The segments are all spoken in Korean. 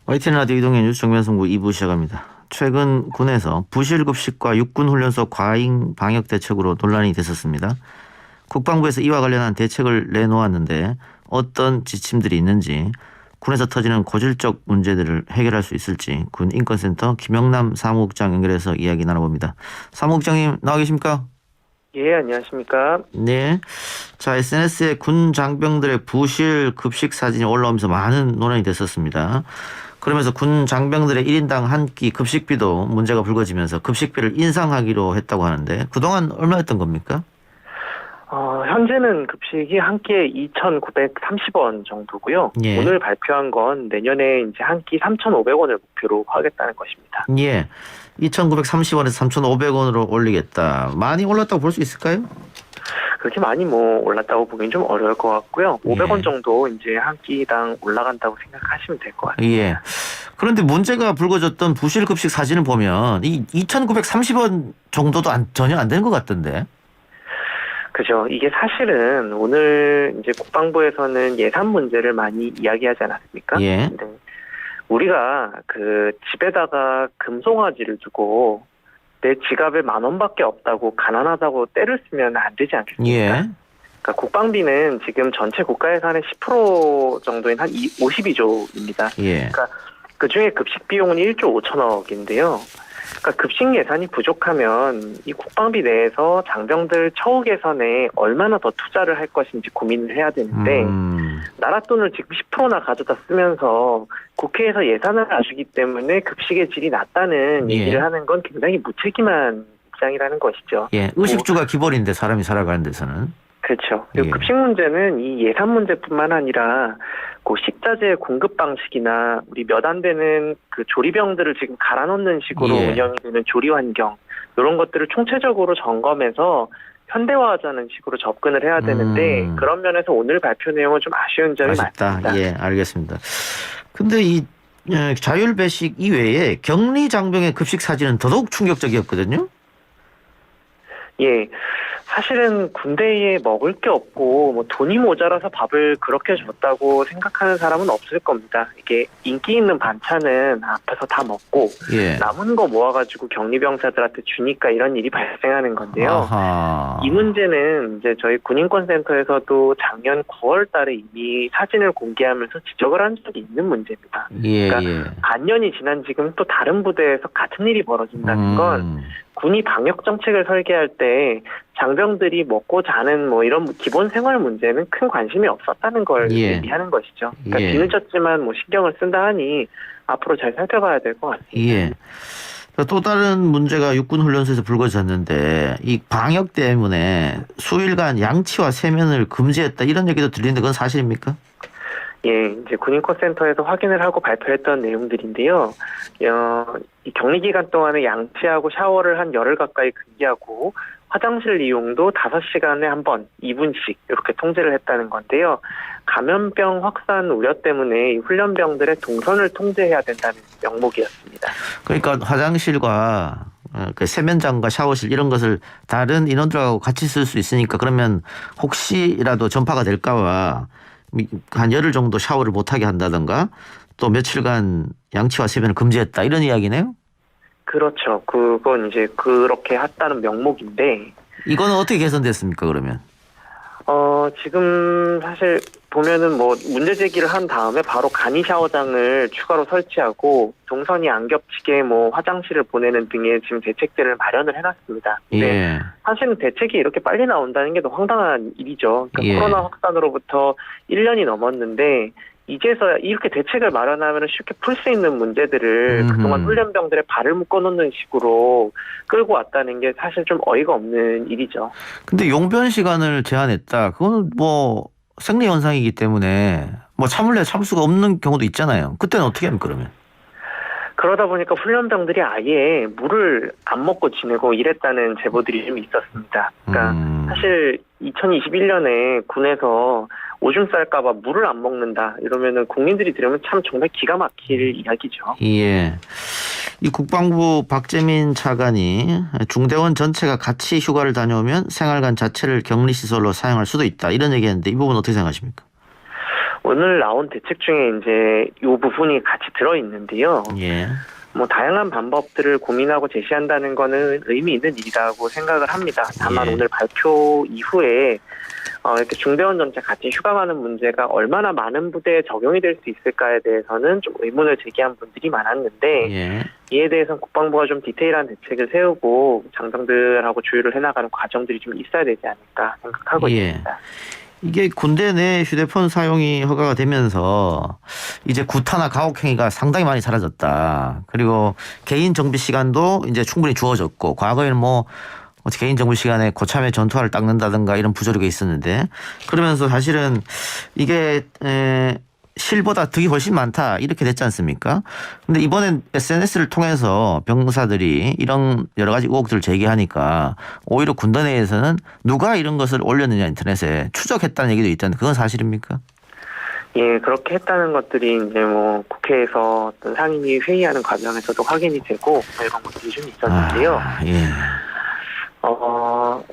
YTN 라디오 이동의 뉴스 정면승부 2부 시작합니다. 최근 군에서 부실급식과 육군훈련소 과잉 방역 대책으로 논란이 됐었습니다. 국방부에서 이와 관련한 대책을 내놓았는데 어떤 지침들이 있는지, 군에서 터지는 고질적 문제들을 해결할 수 있을지 군 인권센터 김영남 사무국장 연결해서 이야기 나눠봅니다. 사무국장님 나와 계십니까? 예, 안녕하십니까. 네. 자, SNS에 군 장병들의 부실 급식 사진이 올라오면서 많은 논란이 됐었습니다. 그러면서 군 장병들의 1인당 한 끼 급식비도 문제가 불거지면서 급식비를 인상하기로 했다고 하는데 그동안 얼마였던 겁니까? 현재는 급식이 한 끼에 2,930원 정도고요. 예. 오늘 발표한 건 내년에 이제 한 끼 3,500원을 목표로 하겠다는 것입니다. 예. 2,930원에서 3,500원으로 올리겠다. 많이 올랐다고 볼 수 있을까요? 그렇게 많이 올랐다고 보기엔 좀 어려울 것 같고요. 500원 예. 정도 이제 한 끼당 올라간다고 생각하시면 될 것 같아요. 예. 그런데 문제가 불거졌던 부실급식 사진을 보면 이 2,930원 정도도 전혀 안 되는 것 같던데. 그죠. 이게 사실은 오늘 이제 국방부에서는 예산 문제를 많이 이야기하지 않았습니까? 예. 근데 우리가 그 집에다가 금송아지를 두고 내 지갑에 10,000원밖에 없다고 가난하다고 떼를 쓰면 안 되지 않겠습니까? 예. 그러니까 국방비는 지금 전체 국가 예산의 10% 정도인 한 52조입니다. 예. 그러니까 그 중에 급식 비용은 1조 5천억인데요. 그러니까 급식 예산이 부족하면 이 국방비 내에서 장병들 처우 개선에 얼마나 더 투자를 할 것인지 고민을 해야 되는데 나라 돈을 지금 10%나 가져다 쓰면서 국회에서 예산을 아주기 때문에 급식의 질이 낮다는 예. 얘기를 하는 건 굉장히 무책임한 입장이라는 것이죠. 예. 의식주가 기본인데 사람이 살아가는 데서는. 그렇죠. 그리고 예. 급식 문제는 이 예산 문제뿐만 아니라 그 식자재 공급 방식이나 우리 몇 안 되는 그 조리병들을 지금 갈아놓는 식으로 예. 운영이 되는 조리 환경, 이런 것들을 총체적으로 점검해서 현대화하자는 식으로 접근을 해야 되는데 그런 면에서 오늘 발표 내용은 좀 아쉬운 점이 아쉽다. 많습니다. 예, 알겠습니다. 근데 이 자율 배식 이외에 격리 장병의 급식 사진은 더더욱 충격적이었거든요. 예. 사실은 군대에 먹을 게 없고 뭐 돈이 모자라서 밥을 그렇게 줬다고 생각하는 사람은 없을 겁니다. 이게 인기 있는 반찬은 앞에서 다 먹고 예. 남은 거 모아가지고 격리병사들한테 주니까 이런 일이 발생하는 건데요. 아하. 이 문제는 이제 저희 군인권센터에서도 작년 9월 달에 이미 사진을 공개하면서 지적을 한 적이 있는 문제입니다. 예, 그러니까 예. 반년이 지난 지금 또 다른 부대에서 같은 일이 벌어진다는 건 군이 방역 정책을 설계할 때 장병들이 먹고 자는 뭐 이런 기본 생활 문제는 큰 관심이 없었다는 걸 예. 얘기하는 것이죠. 그러니까 예. 뒤늦었지만 뭐 신경을 쓴다 하니 앞으로 잘 살펴봐야 될 것 같습니다. 예. 또 다른 문제가 육군훈련소에서 불거졌는데 이 방역 때문에 수일간 양치와 세면을 금지했다 이런 얘기도 들리는데 그건 사실입니까? 예, 이제 군인권센터에서 확인을 하고 발표했던 내용들인데요. 이 격리 기간 동안에 양치하고 샤워를 한 열흘 가까이 금지하고 화장실 이용도 5시간에 한 번, 2분씩 이렇게 통제를 했다는 건데요. 감염병 확산 우려 때문에 이 훈련병들의 동선을 통제해야 된다는 명목이었습니다. 그러니까 화장실과 그 세면장과 샤워실 이런 것을 다른 인원들하고 같이 쓸 수 있으니까 그러면 혹시라도 전파가 될까 봐 한 열흘 정도 샤워를 못하게 한다든가 또 며칠간 양치와 세면을 금지했다 이런 이야기네요. 그렇죠. 그건 이제 그렇게 했다는 명목인데 이거는 어떻게 개선됐습니까 그러면? 지금 사실 보면은 뭐 문제 제기를 한 다음에 바로 간이 샤워장을 추가로 설치하고 동선이 안 겹치게 뭐 화장실을 보내는 등의 지금 대책들을 마련을 해놨습니다. 근데 예. 사실은 대책이 이렇게 빨리 나온다는 게 더 황당한 일이죠. 그러니까 예. 코로나 확산으로부터 1년이 넘었는데 이제서야 이렇게 대책을 마련하면 쉽게 풀 수 있는 문제들을 그동안 훈련병들의 발을 묶어놓는 식으로 끌고 왔다는 게 사실 좀 어이가 없는 일이죠. 근데 용변 시간을 제한했다. 그거는 뭐 생리 현상이기 때문에 뭐 참을래 참을 수가 없는 경우도 있잖아요. 그때는 어떻게 합니까 그러면? 그러다 보니까 훈련병들이 아예 물을 안 먹고 지내고 이랬다는 제보들이 좀 있었습니다. 그러니까 사실 2021년에 군에서 오줌 쌀까봐 물을 안 먹는다 이러면은 국민들이 들으면 참 정말 기가 막힐 이야기죠. 예. 이 국방부 박재민 차관이 중대원 전체가 같이 휴가를 다녀오면 생활관 자체를 격리시설로 사용할 수도 있다 이런 얘기했는데 이 부분 어떻게 생각하십니까? 오늘 나온 대책 중에 이제 이 부분이 같이 들어 있는데요. 예. 뭐 다양한 방법들을 고민하고 제시한다는 거는 의미 있는 일이라고 생각을 합니다. 다만 예. 오늘 발표 이후에 이렇게 중대원 전체 같이 휴강하는 문제가 얼마나 많은 부대에 적용이 될 수 있을까에 대해서는 좀 의문을 제기한 분들이 많았는데 예. 이에 대해서는 국방부가 좀 디테일한 대책을 세우고 장병들하고 조율을 해나가는 과정들이 좀 있어야 되지 않을까 생각하고 예. 있습니다. 이게 군대 내 휴대폰 사용이 허가가 되면서 이제 구타나 가혹 행위가 상당히 많이 사라졌다. 그리고 개인 정비 시간도 이제 충분히 주어졌고 과거에는 뭐 개인 정비 시간에 고참의 전투화를 닦는다든가 이런 부조리가 있었는데 그러면서 사실은 이게 실보다 득이 훨씬 많다 이렇게 됐지 않습니까? 근데 이번엔 SNS를 통해서 병사들이 이런 여러 가지 의혹들을 제기하니까 오히려 군대 내에서는 누가 이런 것을 올렸느냐 인터넷에 추적했다는 얘기도 있던데 그건 사실입니까? 예, 그렇게 했다는 것들이 이제 뭐 국회에서 어떤 상임위 회의하는 과정에서도 확인이 되고 뭐 이런 것들이 좀 있었는데요. 예.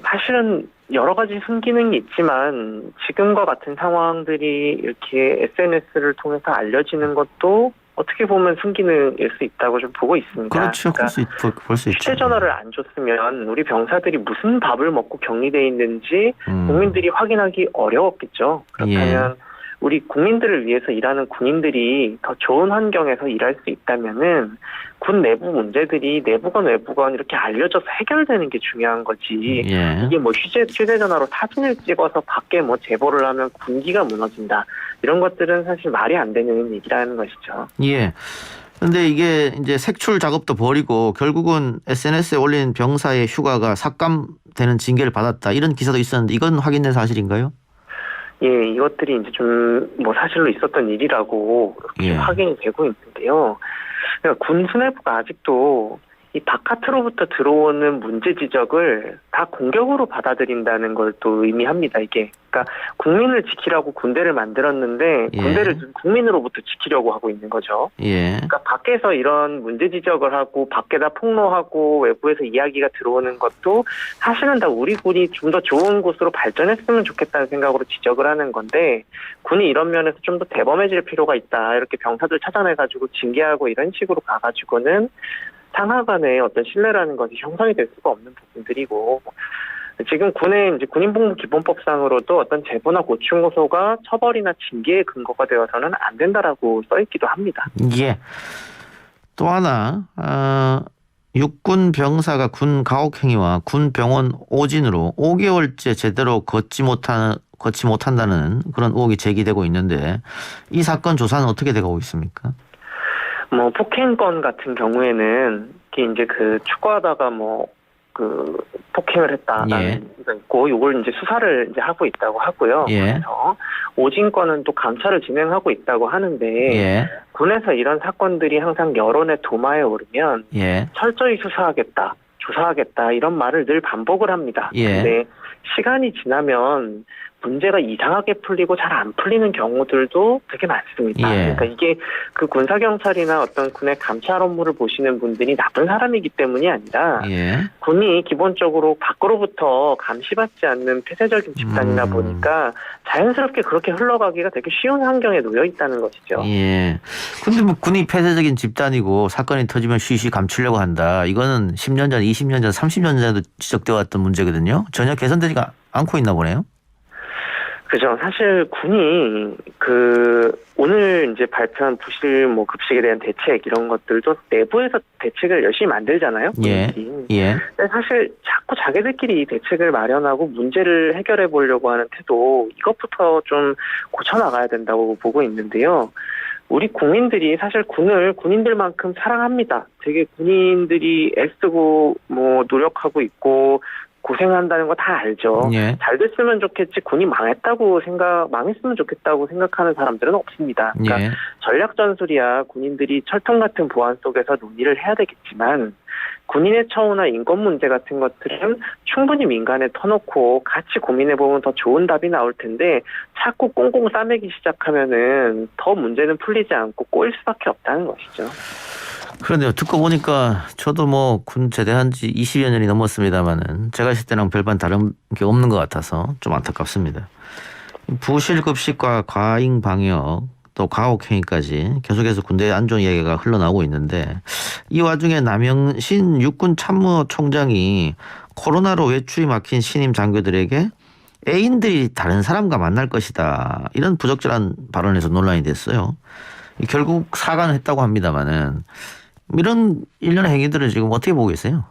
사실은 여러 가지 순기능이 있지만 지금과 같은 상황들이 이렇게 SNS를 통해서 알려지는 것도 어떻게 보면 순기능일 수 있다고 좀 보고 있습니다. 그렇죠. 그러니까 볼 수 있죠. 휴대전화를 안 줬으면 우리 병사들이 무슨 밥을 먹고 격리돼 있는지 국민들이 확인하기 어려웠겠죠. 그렇다면 우리 국민들을 위해서 일하는 군인들이 더 좋은 환경에서 일할 수 있다면은 군 내부 문제들이 내부건 외부건 이렇게 알려져서 해결되는 게 중요한 거지. 예. 이게 뭐 휴대전화로 사진을 찍어서 밖에 뭐 제보를 하면 군기가 무너진다. 이런 것들은 사실 말이 안 되는 얘기라는 것이죠. 예. 근데 이게 이제 색출 작업도 벌이고 결국은 SNS에 올린 병사의 휴가가 삭감되는 징계를 받았다. 이런 기사도 있었는데 이건 확인된 사실인가요? 예, 이것들이 이제 좀 뭐 사실로 있었던 일이라고 이렇게 확인이 되고 있는데요. 그러니까 군 수뇌부가 아직도 이 바깥으로부터 들어오는 문제 지적을 다 공격으로 받아들인다는 걸 또 의미합니다, 이게. 그러니까 국민을 지키라고 군대를 만들었는데 군대를 국민으로부터 지키려고 하고 있는 거죠. 예. 그러니까 밖에서 이런 문제 지적을 하고 밖에다 폭로하고 외부에서 이야기가 들어오는 것도 사실은 다 우리 군이 좀 더 좋은 곳으로 발전했으면 좋겠다는 생각으로 지적을 하는 건데 군이 이런 면에서 좀 더 대범해질 필요가 있다. 이렇게 병사들 찾아내가지고 징계하고 이런 식으로 가가지고는 상하 간의 어떤 신뢰라는 것이 형성이 될 수가 없는 부분들이고 지금 군의 이제 군인복무 기본법상으로도 어떤 제보나 고충 고소가 처벌이나 징계의 근거가 되어서는 안 된다라고 써 있기도 합니다. 예. 또 하나 육군 병사가 군 가혹 행위와 군 병원 오진으로 5개월째 제대로 걷지 못한다는 그런 의혹이 제기되고 있는데 이 사건 조사는 어떻게 되고 있습니까? 뭐 폭행건 같은 경우에는 이제 그 축구하다가 뭐 그 폭행을 했다라는 얘기가 있고 이걸 이제 수사를 이제 하고 있다고 하고요. 그래서 오진건은 또 감찰을 진행하고 있다고 하는데 군에서 이런 사건들이 항상 여론의 도마에 오르면 철저히 수사하겠다, 조사하겠다 이런 말을 늘 반복을 합니다. 근데 시간이 지나면 문제가 이상하게 풀리고 잘 안 풀리는 경우들도 되게 많습니다. 그러니까 이게 그 군사경찰이나 어떤 군의 감찰 업무를 보시는 분들이 나쁜 사람이기 때문이 아니라 군이 기본적으로 밖으로부터 감시받지 않는 폐쇄적인 집단이다 보니까 자연스럽게 그렇게 흘러가기가 되게 쉬운 환경에 놓여 있다는 것이죠. 근데 뭐 군이 폐쇄적인 집단이고 사건이 터지면 쉬쉬 감추려고 한다. 이거는 10년 전, 20년 전, 30년 전에도 지적되어 왔던 문제거든요. 전혀 개선되지 않고 있나 보네요. 그죠. 사실 군이 오늘 이제 발표한 부실 뭐 급식에 대한 대책 이런 것들도 내부에서 대책을 열심히 만들잖아요. 근데 사실 자꾸 자기들끼리 이 대책을 마련하고 문제를 해결해 보려고 하는 태도 이것부터 좀 고쳐나가야 된다고 보고 있는데요. 우리 국민들이 사실 군을 군인들만큼 사랑합니다. 되게 군인들이 애쓰고 뭐 노력하고 있고 고생한다는 거 다 알죠. 잘 됐으면 좋겠지 군이 망했으면 좋겠다고 생각하는 사람들은 없습니다. 그러니까 전략 전술이야 군인들이 철통 같은 보안 속에서 논의를 해야 되겠지만 군인의 처우나 인권 문제 같은 것들은 충분히 민간에 터놓고 같이 고민해보면 더 좋은 답이 나올 텐데 자꾸 꽁꽁 싸매기 시작하면은 더 문제는 풀리지 않고 꼬일 수밖에 없다는 것이죠. 그런데요. 듣고 보니까 저도 뭐 군 제대한 지 20여 년이 넘었습니다만은 제가 있을 때랑 별반 다른 게 없는 것 같아서 좀 안타깝습니다. 부실급식과 과잉 방역 또 가혹행위까지 계속해서 군대 안전 이야기가 흘러나오고 있는데 이 와중에 남영신 육군 참모총장이 코로나로 외출이 막힌 신임 장교들에게 애인들이 다른 사람과 만날 것이다 이런 부적절한 발언에서 논란이 됐어요. 결국 사과는 했다고 합니다만은 이런 일련의 행위들을 지금 어떻게 보고 계세요?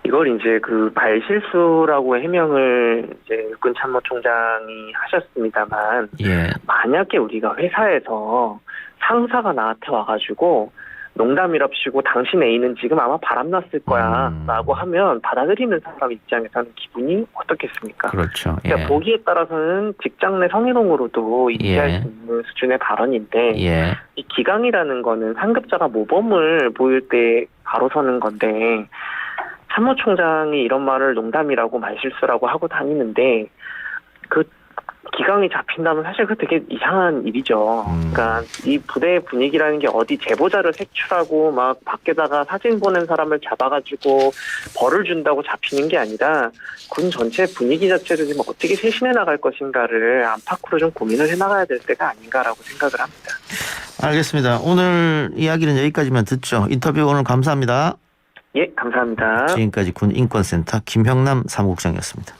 이걸 이제 그 말실수라고 해명을 이제 육군 참모총장이 하셨습니다만, 예. 만약에 우리가 회사에서 상사가 나한테 와가지고 농담이랍시고 당신 애인은 지금 아마 바람났을 거야 라고 하면 받아들이는 사람 입장에서는 기분이 어떻겠습니까? 그렇죠. 그러니까 예. 보기에 따라서는 직장 내 성희롱으로도 인지할 예. 수 있는 수준의 발언인데, 예. 이 기강이라는 거는 상급자가 모범을 보일 때 바로 서는 건데, 참모총장이 이런 말을 농담이라고 말실수라고 하고 다니는데 그 기강이 잡힌다면 사실 그 되게 이상한 일이죠. 그러니까 이 부대의 분위기라는 게 어디 제보자를 색출하고 막 밖에다가 사진 보낸 사람을 잡아가지고 벌을 준다고 잡히는 게 아니라 군 전체 분위기 자체를 지금 어떻게 쇄신해 나갈 것인가를 안팎으로 좀 고민을 해 나가야 될 때가 아닌가라고 생각을 합니다. 알겠습니다. 오늘 이야기는 여기까지만 듣죠. 인터뷰 오늘 감사합니다. 예, 감사합니다. 지금까지 군인권센터 김형남 사무국장이었습니다.